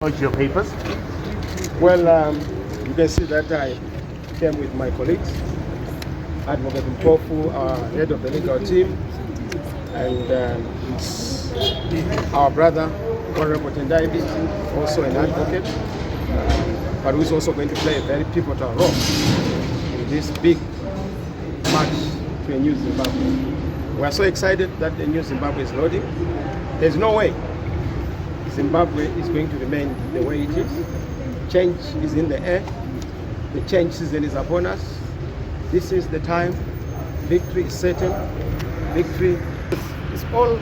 What's your papers? Well, you can see that I came with my colleagues, Advocate Mpofu, head of the legal team, and our brother, Honorable Tendai, Biti, also an advocate, but who is also going to play a very pivotal role in this big march to a new Zimbabwe. We are so excited that the new Zimbabwe is loading. There's no way Zimbabwe is going to remain the way it is. Change is in the air. The change season is upon us. This is the time. Victory is certain. Victory is all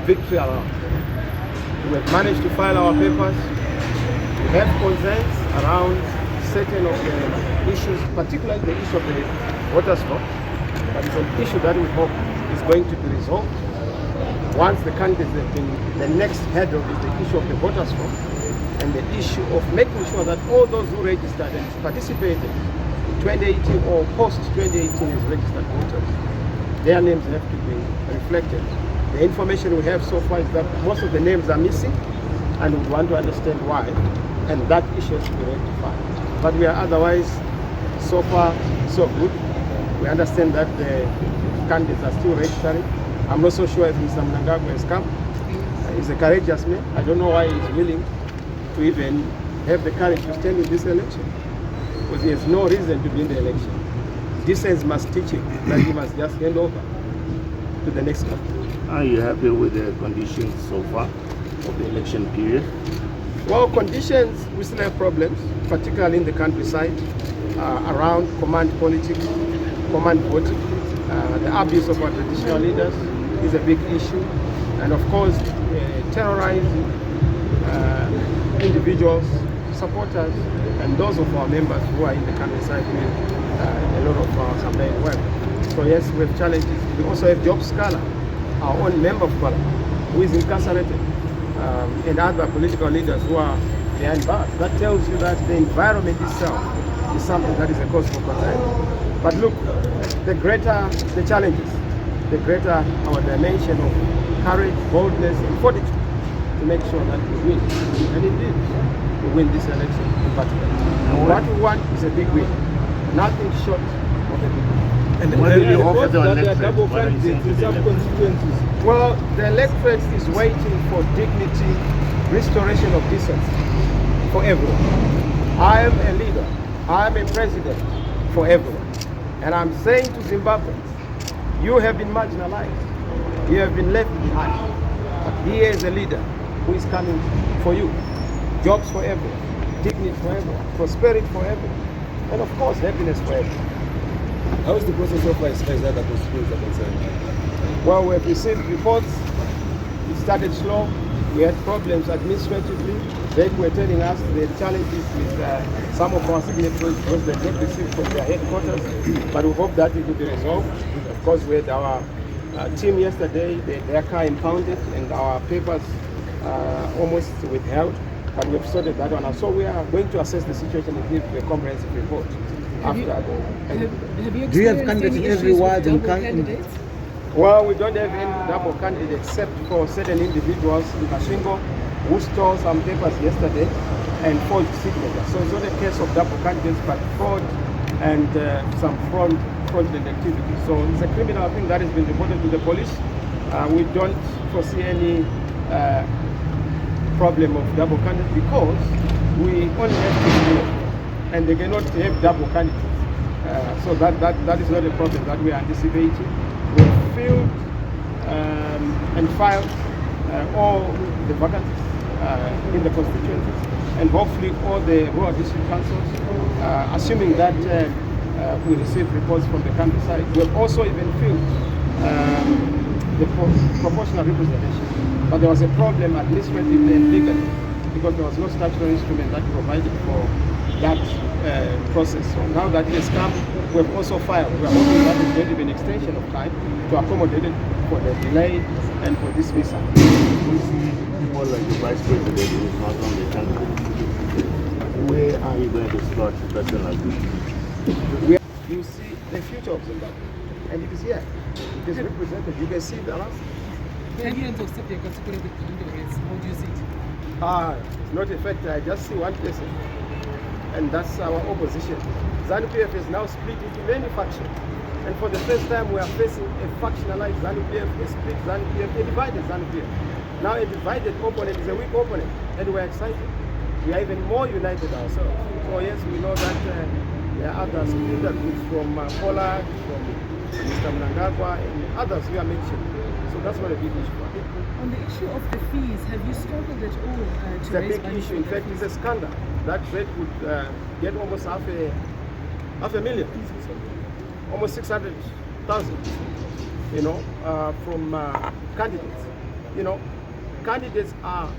victory around. We have managed to file our papers. We have concerns around certain of the issues, particularly the issue of the voters' vote. But it's an issue that we hope is going to be resolved. Once the candidates have been, the next hurdle is the issue of the voters' vote and the issue of making sure that all those who registered and participated in 2018 or post-2018 as registered voters, their names have to be reflected. The information we have so far is that most of the names are missing, and we want to understand why, and that issue has to be rectified. But we are otherwise, so far, so good. We understand that the candidates are still registering. I'm not so sure if Mr. Mnangagwa has come. He's a courageous man. I don't know why he's willing to even have the courage to stand in this election, because he has no reason to be in the election. Dissent must teach him that he must just hand over to the next one. Are you happy with the conditions so far of the election period? Well, conditions, we still have problems, particularly in the countryside, around command politics, command voting. The abuse of our traditional leaders is a big issue, and of course terrorizing individuals, supporters, and those of our members who are in the countryside doing a lot of our campaign work. So yes, we have challenges. We also have Job Scholar, our own member of parliament, who is incarcerated, and other political leaders who are behind bars. That tells you that the environment itself is something that is a cause for concern. But look, the greater the challenges, the greater our dimension of courage, boldness, and fortitude to make sure that we win. And indeed, we win this election in particular. And what we want is a big win, nothing short of a big win. And what do you offer the electorate? Well, the electorate is waiting for dignity, restoration of decency for everyone. I am a leader, I am a president for everyone. And I'm saying to Zimbabweans, you have been marginalized, you have been left behind. But here is a leader who is coming for you. Jobs for everyone, dignity for everyone, prosperity for everyone, and of course happiness for everyone. How is the process so far as far as other constituents are concerned? Well, we have received reports. It started slow. We had problems administratively. They were telling us the challenges with some of our signatories because they not received from their headquarters. But we hope that it will be resolved. Of course, we had our team yesterday, their car impounded and our papers almost withheld. But we have sorted that one out. So we are going to assess the situation and give a comprehensive report. Have you Do you have candidates in every ward and candidates? Well, we don't have any double candidates except for certain individuals in Kashingo who stole some papers yesterday and forged signatures. So it's not a case of double candidates, but fraud and some fraudulent activity. So it's a criminal thing that has been reported to the police. We don't foresee any problem of double candidates because we only have people and they cannot have double candidates. So that is not a problem that we are anticipating. We have filled and filed all the vacancies in the constituencies, and hopefully all the rural district councils, assuming that we receive reports from the countryside. We have also even filled the proportional representation, but there was a problem administratively and legally because there was no statutory instrument that provided for that process. So now that it has come, we have also filed. We are hoping that is going to be an extension of time to accommodate it for the delay and for dismissal. We see people like the vice president who is not on the candidate. Where are you going to slot a person like this? You see the future of Zimbabwe, and it is here. It is represented. You can see the last. Can you accept the category in the race? How do you see it? It's not a fact. I just see one person, and that's our opposition. ZANU-PF is now split into many factions, and for the first time we are facing a factionalized ZANU-PF, a split ZANU-PF, a divided ZANU-PF. Now a divided opponent is a weak opponent, and we're excited. We are even more united ourselves. So yes, we know that there are other splinter groups from Poland, from Mr. Mnangagwa, and others we are mentioned. So that's not a big issue for me. On the issue of the fees, have you struggled at all to It's a raise big money issue. for In the fact, fees? it's a scandal. That rate would get almost half a million, almost 600,000. You know, from candidates. You know, candidates are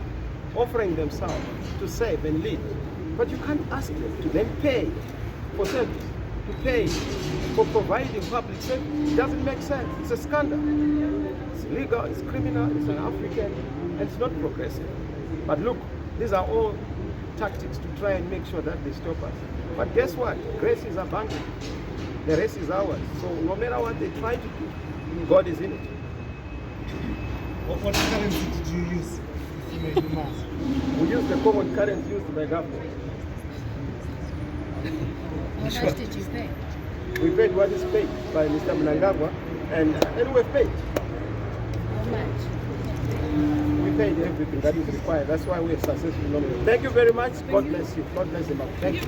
offering themselves to serve and lead, but you can't ask them to then pay for service, to pay for providing public service. It doesn't make sense. It's a scandal. It's illegal, it's criminal, it's an African, and it's not progressive. But look, these are all tactics to try and make sure that they stop us. But guess what? Grace is abundant. The rest is ours. So no matter what they try to do, God is in it. What currency did you use? If you may be asked? We use the common currency used by government. How much did you pay? We paid what is paid by Mr. Mnangagwa, and we've paid. How much? We paid everything that is required. That's why we are successful. Thank you very much. God bless you. God bless you. Thank you.